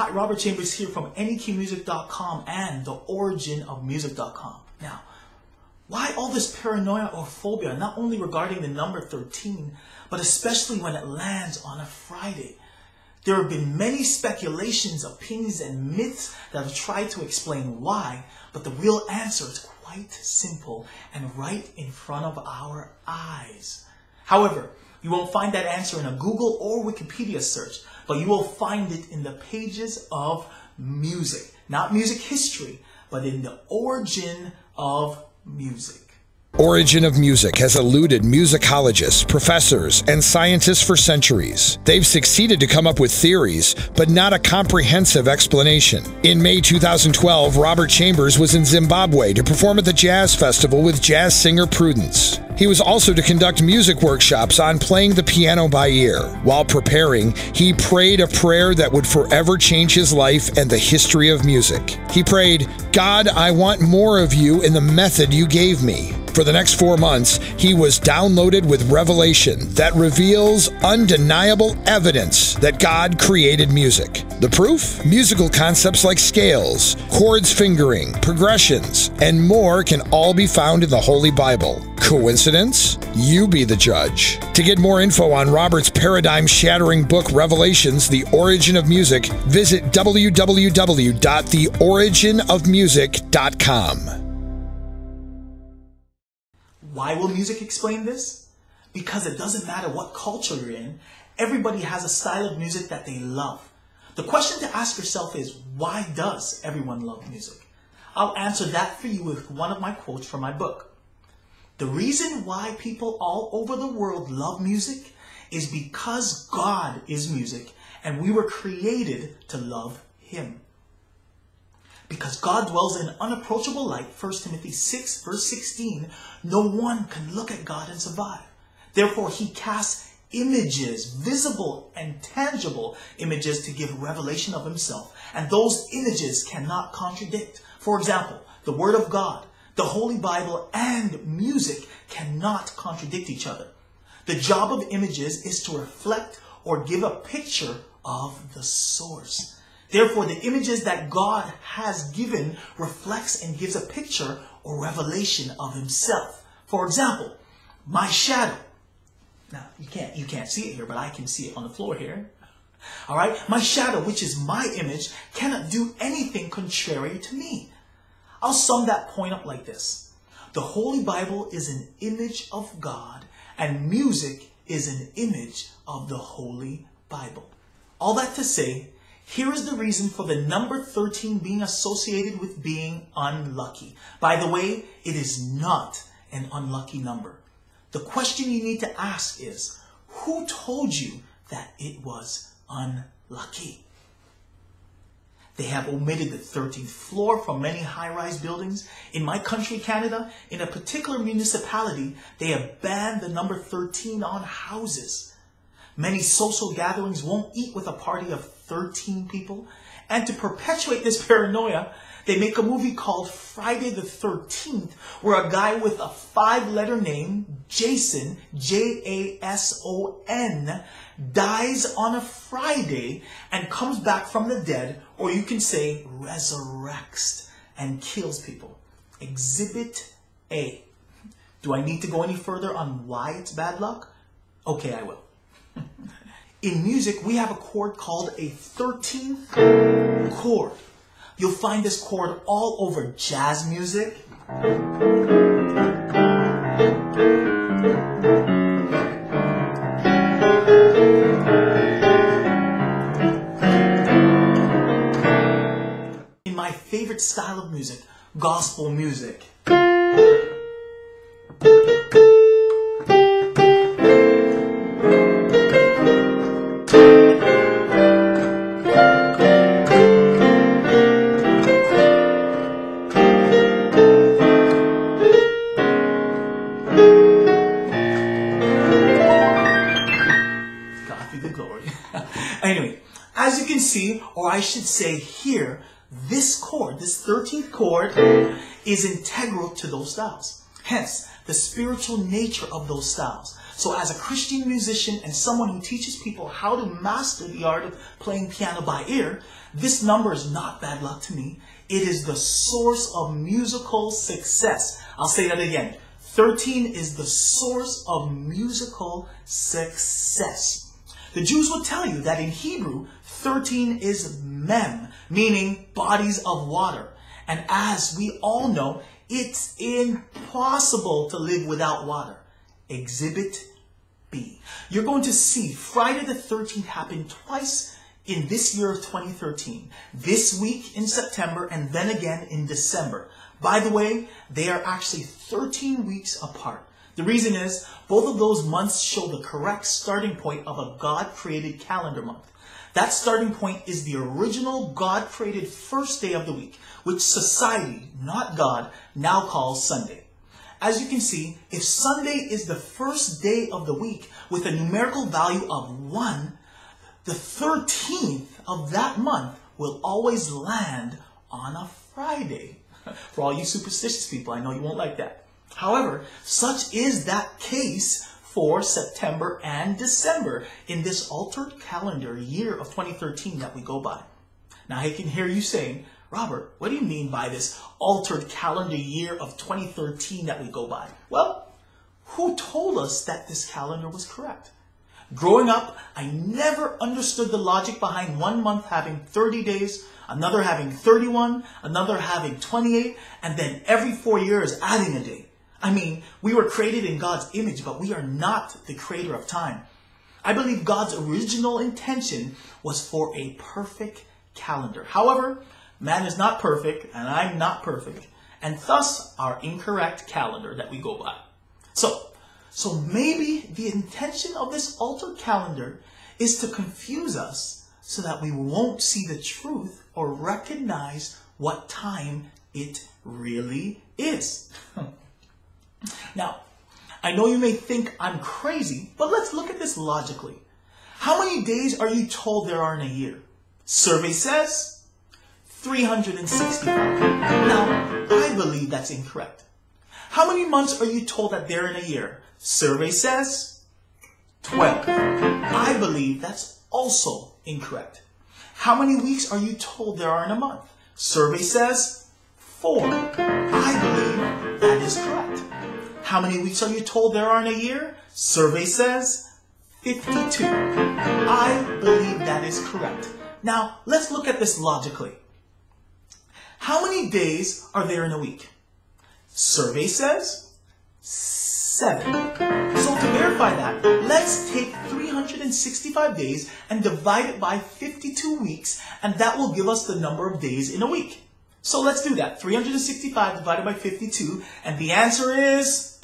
Hi, Robert Chambers here from NEQmusic.com and theoriginofmusic.com. Now, why all this paranoia or phobia, not only regarding the number 13, but especially when it lands on a Friday? There have been many speculations, opinions, and myths that have tried to explain why, but the real answer is quite simple and right in front of our eyes. However, you won't find that answer in a Google or Wikipedia search, but you will find it in the pages of music. Not music history, but in the origin of music. Origin of Music has eluded musicologists, professors, and scientists for centuries. They've succeeded to come up with theories, but not a comprehensive explanation. In May 2012, Robert Chambers was in Zimbabwe to perform at the Jazz Festival with jazz singer Prudence. He was also to conduct music workshops on playing the piano by ear. While preparing, he prayed a prayer that would forever change his life and the history of music. He prayed, "God, I want more of you in the method you gave me." For the next 4 months, he was downloaded with revelation that reveals undeniable evidence that God created music. The proof? Musical concepts like scales, chords fingering, progressions, and more can all be found in the Holy Bible. Coincidence? You be the judge. To get more info on Robert's paradigm-shattering book, Revelations, The Origin of Music, visit www.theoriginofmusic.com. Why will music explain this? Because it doesn't matter what culture you're in, everybody has a style of music that they love. The question to ask yourself is, why does everyone love music? I'll answer that for you with one of my quotes from my book. The reason why people all over the world love music is because God is music and we were created to love Him. Because God dwells in unapproachable light, 1 Timothy 6 verse 16, no one can look at God and survive. Therefore, He casts images, visible and tangible images, to give revelation of Himself. And those images cannot contradict. For example, the Word of God, the Holy Bible, and music cannot contradict each other. The job of images is to reflect or give a picture of the source. Therefore, the images that God has given reflects and gives a picture or revelation of Himself. For example, my shadow. Now, you can't see it here, but I can see it on the floor here. All right? My shadow, which is my image, cannot do anything contrary to me. I'll sum that point up like this. The Holy Bible is an image of God, and music is an image of the Holy Bible. All that to say, here is the reason for the number 13 being associated with being unlucky. By the way, it is not an unlucky number. The question you need to ask is, who told you that it was unlucky? They have omitted the 13th floor from many high-rise buildings. In my country, Canada, in a particular municipality, they have banned the number 13 on houses. Many social gatherings won't eat with a party of 13 people. And to perpetuate this paranoia, they make a movie called Friday the 13th, where a guy with a 5-letter name, Jason, Jason, dies on a Friday and comes back from the dead, or you can say resurrects, and kills people. Exhibit A. Do I need to go any further on why it's bad luck? Okay, I will. In music, we have a chord called a 13th chord. You'll find this chord all over jazz music, in my favorite style of music, gospel music. Anyway, as you can see, or I should say here, this chord, this 13th chord, is integral to those styles. Hence, the spiritual nature of those styles. So as a Christian musician and someone who teaches people how to master the art of playing piano by ear, this number is not bad luck to me. It is the source of musical success. I'll say that again. 13 is the source of musical success. The Jews would tell you that in Hebrew, 13 is mem, meaning bodies of water. And as we all know, it's impossible to live without water. Exhibit B. You're going to see Friday the 13th happen twice in this year of 2013. This week in September and then again in December. By the way, they are actually 13 weeks apart. The reason is both of those months show the correct starting point of a God-created calendar month. That starting point is the original God-created first day of the week, which society, not God, now calls Sunday. As you can see, if Sunday is the first day of the week with a numerical value of 1, the 13th of that month will always land on a Friday. For all you superstitious people, I know you won't like that. However, such is that case for September and December in this altered calendar year of 2013 that we go by. Now I can hear you saying, Robert, what do you mean by this altered calendar year of 2013 that we go by? Well, who told us that this calendar was correct? Growing up, I never understood the logic behind one month having 30 days, another having 31, another having 28, and then every 4 years adding a day. I mean, we were created in God's image, but we are not the creator of time. I believe God's original intention was for a perfect calendar. However, man is not perfect, and I'm not perfect, and thus our incorrect calendar that we go by. So maybe the intention of this altered calendar is to confuse us so that we won't see the truth or recognize what time it really is. Now, I know you may think I'm crazy, but let's look at this logically. How many days are you told there are in a year? Survey says 365. Now, I believe that's incorrect. How many months are you told that there in a year? Survey says 12. I believe that's also incorrect. How many weeks are you told there are in a month? Survey says 4. I believe that is correct. How many weeks are you told there are in a year? Survey says 52. I believe that is correct. Now, let's look at this logically. How many days are there in a week? Survey says 7. So to verify that, let's take 365 days and divide it by 52 weeks, and that will give us the number of days in a week. So let's do that. 365 divided by 52, and the answer is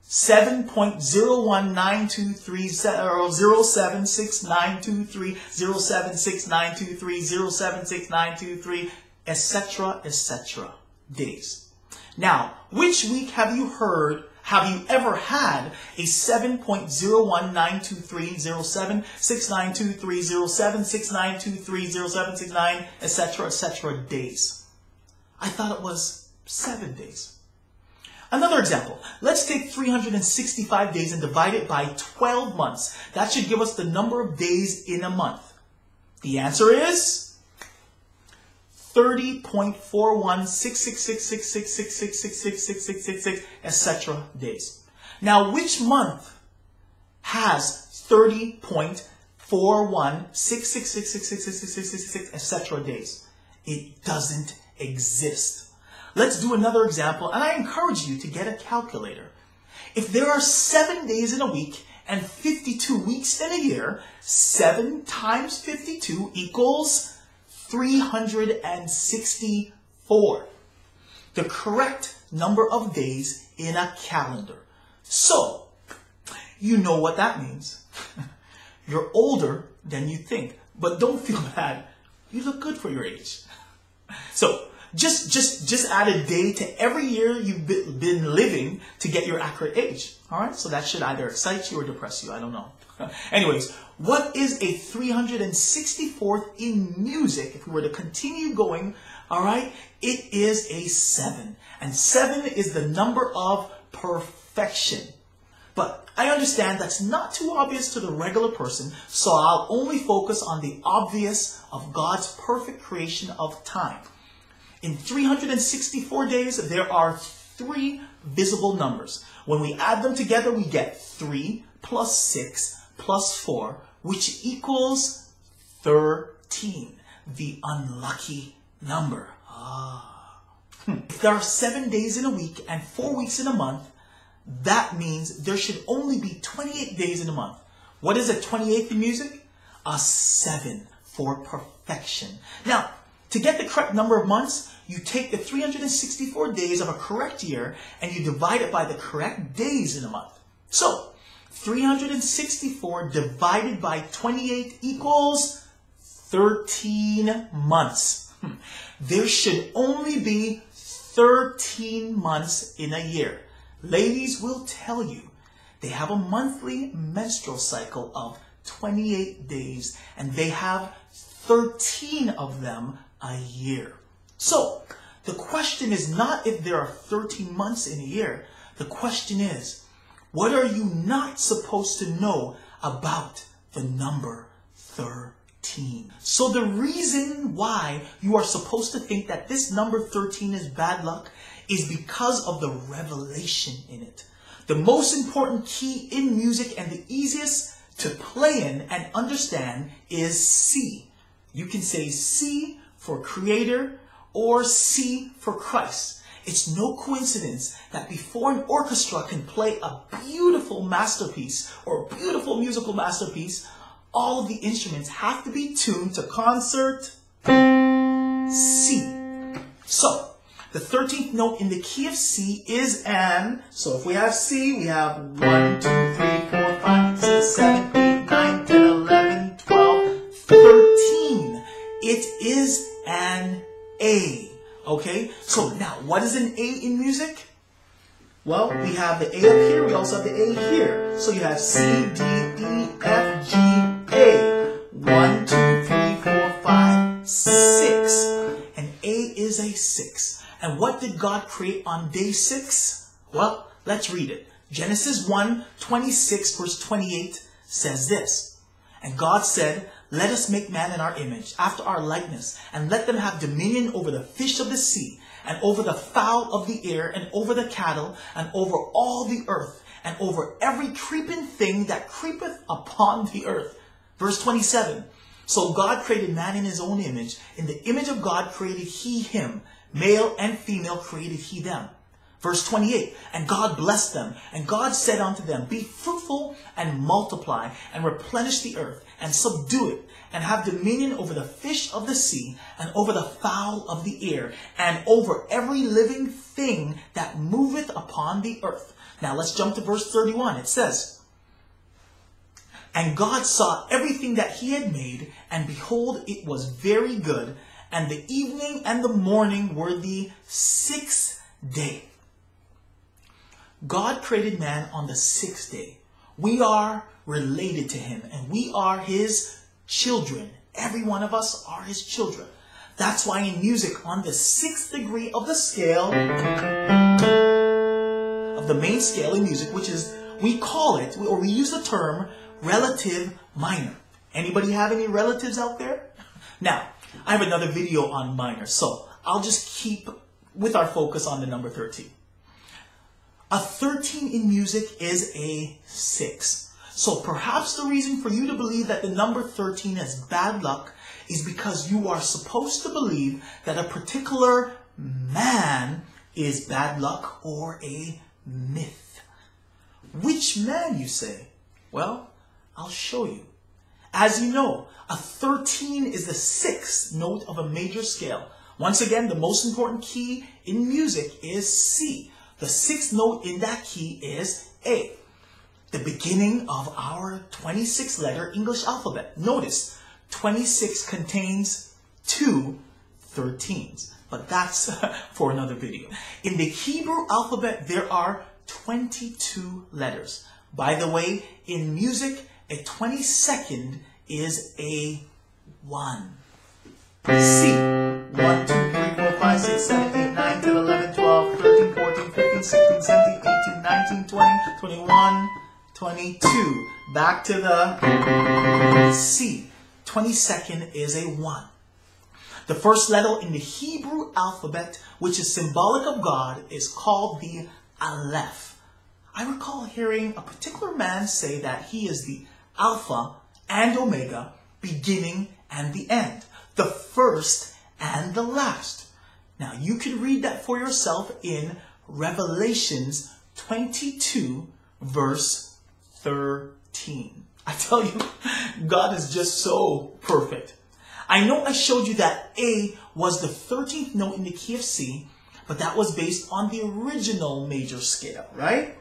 7.01923076923076923076923, etc., days. Now, which week have you ever had a 7.019230769230769230769, etc., days? I thought it was 7 days. Another example, let's take 365 days and divide it by 12 months. That should give us the number of days in a month. The answer is 30.41666666666666, etc. days. Now, which month has 30.4166666666, etc. days? It doesn't exist. Let's do another example, and I encourage you to get a calculator. If there are 7 days in a week and 52 weeks in a year, 7 times 52 equals 364. The correct number of days in a calendar. So, you know what that means. You're older than you think, but don't feel bad. You look good for your age. So, just add a day to every year you've been living to get your accurate age. All right? So that should either excite you or depress you. I don't know. Anyways, what is a 364th in music? If we were to continue going, all right, it is a 7. And 7 is the number of perfection. But I understand that's not too obvious to the regular person, so I'll only focus on the obvious of God's perfect creation of time. In 364 days, there are 3 visible numbers. When we add them together, we get 3 plus 6 plus 4, which equals 13, the unlucky number. If there are 7 days in a week and 4 weeks in a month, that means there should only be 28 days in a month. What is a 28th in music? A 7 for perfection. Now, to get the correct number of months, you take the 364 days of a correct year and you divide it by the correct days in a month. So, 364 divided by 28 equals 13 months. There should only be 13 months in a year. Ladies will tell you they have a monthly menstrual cycle of 28 days and they have 13 of them a year. So, the question is not if there are 13 months in a year. The question is, what are you not supposed to know about the number 13? So the reason why you are supposed to think that this number 13 is bad luck is because of the revelation in it. The most important key in music and the easiest to play in and understand is C. You can say C for Creator or C for Christ. It's no coincidence that before an orchestra can play a beautiful masterpiece or a beautiful musical masterpiece, all of the instruments have to be tuned to concert C. So, the 13th note in the key of C is an. So if we have C, we have 1, 2, 3, 4, 5, 6, 7, 8, 9, 10, 11, 12, 13. It is an A. Okay? So now, what is an A in music? Well, we have the A up here, we also have the A here. So you have C, D, E, F, G, A. 1, 2, 3, 4, 5, 6. An A is a 6. And what did God create on day 6? Well, let's read it. Genesis 1:26 verse 28 says this. And God said, "Let us make man in our image, after our likeness, and let them have dominion over the fish of the sea, and over the fowl of the air, and over the cattle, and over all the earth, and over every creeping thing that creepeth upon the earth." Verse 27. So God created man in his own image. In the image of God created he him. Male and female created he them. Verse 28. And God blessed them. And God said unto them, "Be fruitful and multiply, and replenish the earth, and subdue it, and have dominion over the fish of the sea, and over the fowl of the air, and over every living thing that moveth upon the earth." Now let's jump to verse 31. It says, "And God saw everything that he had made, and behold, it was very good. And the evening and the morning were the 6th day." God created man on the 6th day. We are related to him, and we are his children. Every one of us are his children. That's why in music, on the 6th degree of the scale, of the main scale in music, which is, we call it, or we use the term, relative minor. Anybody have any relatives out there? Now, I have another video on minor, so I'll just keep with our focus on the number 13. A 13 in music is a 6. So perhaps the reason for you to believe that the number 13 is bad luck is because you are supposed to believe that a particular man is bad luck or a myth. Which man, you say? Well, I'll show you. As you know, a 13 is the 6th note of a major scale. Once again, the most important key in music is C. The 6th note in that key is A, the beginning of our 26-letter English alphabet. Notice, 26 contains 2 13s, but that's for another video. In the Hebrew alphabet, there are 22 letters. By the way, in music, a 22nd is a 1. C. 1, 2, 3, 4, 5, 6, 7, 8, 9, 10, 11, 12, 13, 14, 15, 16, 17, 18, 19, 20, 21, 22. Back to the C. 22nd is a 1. The first letter in the Hebrew alphabet, which is symbolic of God, is called the Aleph. I recall hearing a particular man say that he is the Alpha and Omega, beginning and the end, the first and the last. Now you can read that for yourself in Revelations 22 verse 13. I tell you, God is just so perfect. I know I showed you that A was the 13th note in the key of C, but that was based on the original major scale, right?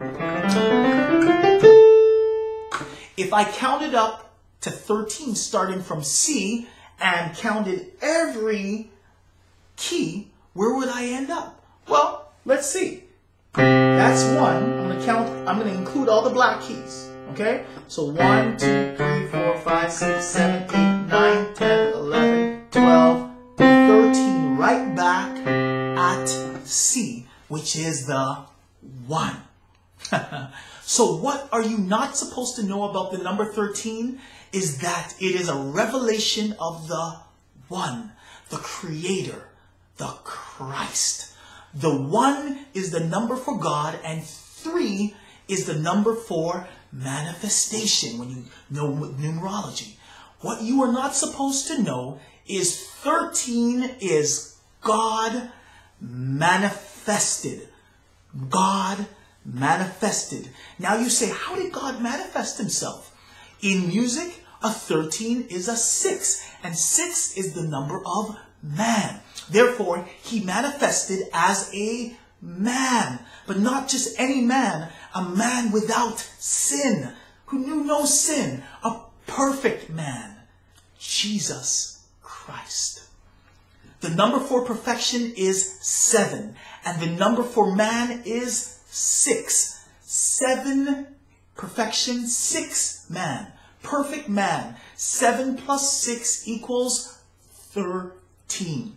If I counted up to 13 starting from C and counted every key, where would I end up? Well, let's see. That's 1. I'm going to include all the black keys. Okay? So 1, 2, 3, 4, 5, 6, 7, 8, 9, 10, 11, 12, 13. Right back at C, which is the 1. So what are you not supposed to know about the number 13? Is that it is a revelation of the One, the Creator, the Christ. The 1 is the number for God, and 3 is the number for manifestation when you know numerology. What you are not supposed to know is 13 is God manifested. God manifested. Now you say, how did God manifest himself? In music, a 13 is a 6, and 6 is the number of man. Therefore, he manifested as a man, but not just any man, a man without sin, who knew no sin, a perfect man, Jesus Christ. The number for perfection is 7, and the number for man is 6. 7 perfection, 6 man, perfect man. 7 plus 6 equals 13.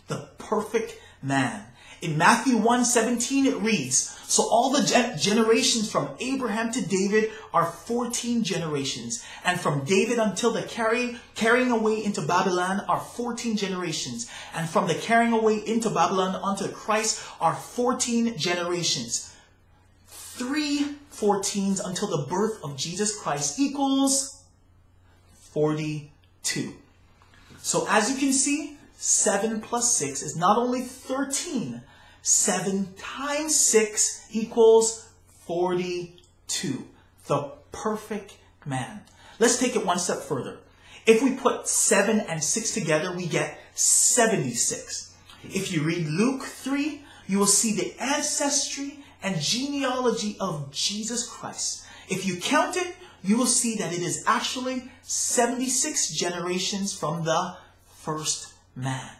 The perfect man. In Matthew 1:17 it reads, so all the generations from Abraham to David are 14 generations, and from David until the carrying away into Babylon are 14 generations, and from the carrying away into Babylon unto Christ are 14 generations. 3 14s until the birth of Jesus Christ equals 42. So as you can see, 7 plus 6 is not only 13. 7 times 6 equals 42. The perfect man. Let's take it one step further. If we put 7 and 6 together, we get 76. If you read Luke 3, you will see the ancestry and genealogy of Jesus Christ. If you count it, you will see that it is actually 76 generations from the first man.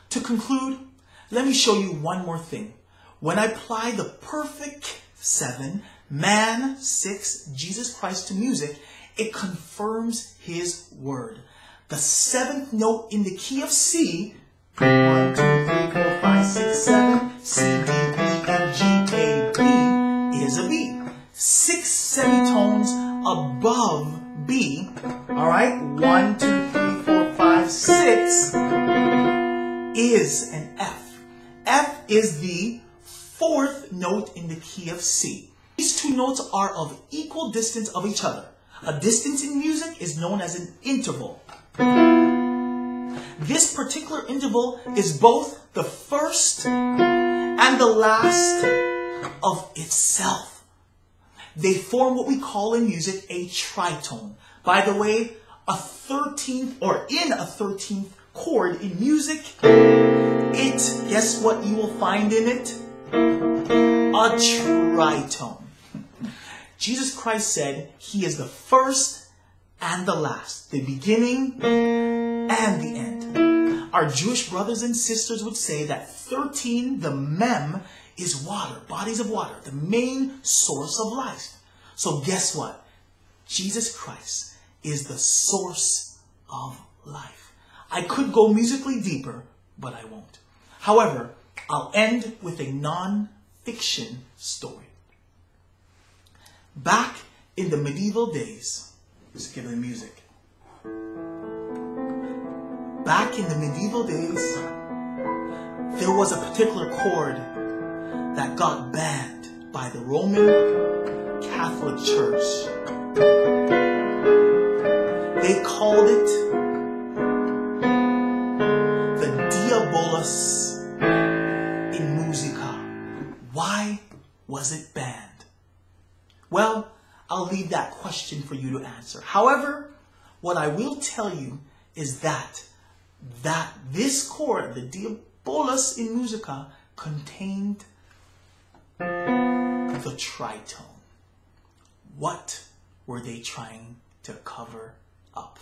To conclude, let me show you one more thing. When I apply the perfect 7, man, 6, Jesus Christ to music, it confirms his word. The 7th note in the key of C, 1, 2, 3, 4, 5, 6, 7, C, D, E, F, G, A, B is a B. 6 semitones above B, all right, 1, 2, 3, 4, 5, 6 is an F. F is the 4th note in the key of C. These two notes are of equal distance of each other. A distance in music is known as an interval. This particular interval is both the first and the last of itself. They form what we call in music a tritone. By the way, a 13th or in a 13th chord in music, guess what you will find in it? A tritone. Jesus Christ said he is the first and the last, the beginning and the end. Our Jewish brothers and sisters would say that 13, the mem, is water, bodies of water, the main source of life. So guess what? Jesus Christ is the source of life. I could go musically deeper, but I won't. However, I'll end with a non-fiction story. Back in the medieval days, let's give it music. Back in the medieval days, there was a particular chord that got banned by the Roman Catholic Church. They called it the Diabolus in Musica. Why was it banned? Well, I'll leave that question for you to answer. However, what I will tell you is that this chord, the Diabolus in Musica, contained the tritone. What were they trying to cover up?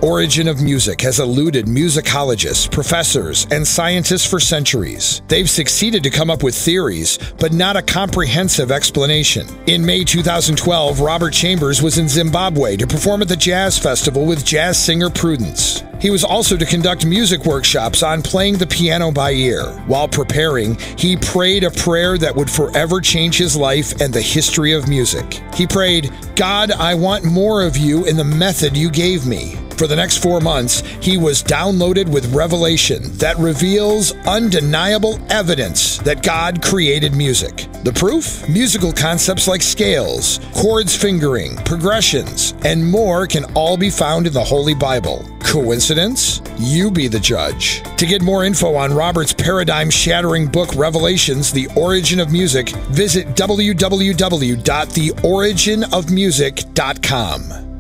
Origin of music has eluded musicologists, professors, and scientists for centuries. They've succeeded to come up with theories, but not a comprehensive explanation. In May 2012, Robert Chambers was in Zimbabwe to perform at the Jazz Festival with jazz singer Prudence. He was also to conduct music workshops on playing the piano by ear. While preparing, he prayed a prayer that would forever change his life and the history of music. He prayed, "God, I want more of you in the method you gave me." For the next 4 months, he was downloaded with revelation that reveals undeniable evidence that God created music. The proof? Musical concepts like scales, chords fingering, progressions, and more can all be found in the Holy Bible. Coincidence? You be the judge. To get more info on Robert's paradigm-shattering book, Revelations, The Origin of Music, visit www.theoriginofmusic.com.